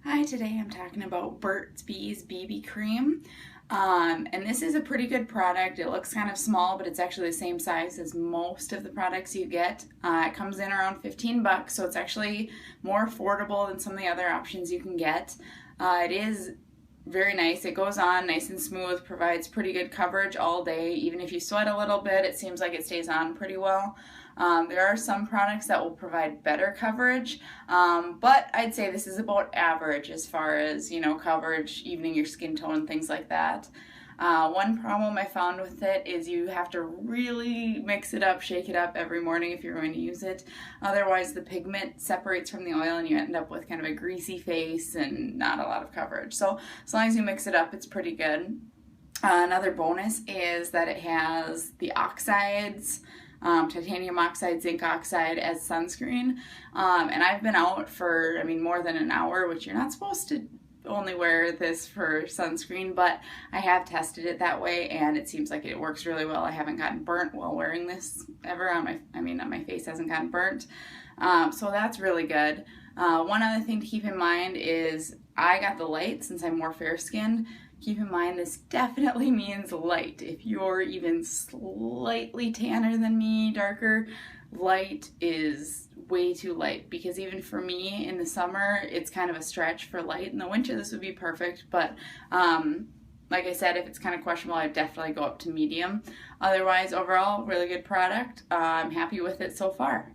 Hi, today I'm talking about Burt's Bees BB Cream. And this is a pretty good product. It looks kind of small, but it's actually the same size as most of the products you get. It comes in around 15 bucks, so it's actually more affordable than some of the other options you can get. It is very nice. It goes on nice and smooth, provides pretty good coverage all day. Even if you sweat a little bit, it seems like it stays on pretty well. There are some products that will provide better coverage, but I'd say this is about average as far as, coverage, evening your skin tone, things like that. One problem I found with it is you have to really mix it up, shake it up every morning if you're going to use it. Otherwise, the pigment separates from the oil and you end up with kind of a greasy face and not a lot of coverage. So as long as you mix it up, it's pretty good. Another bonus is that it has the oxides, titanium oxide, zinc oxide as sunscreen. And I've been out for, more than an hour, which you're not supposed to only wear this for sunscreen, but I have tested it that way and it seems like it works really well. I haven't gotten burnt while wearing this ever on my face hasn't gotten burnt. So that's really good. One other thing to keep in mind is I got the light since I'm more fair skinned. Keep in mind this definitely means light. If you're even slightly tanner than me, darker, light is way too light, because even for me in the summer it's kind of a stretch for light. In the winter this would be perfect, but like I said, if it's kind of questionable, I'd definitely go up to medium. Otherwise, overall, really good product. I'm happy with it so far.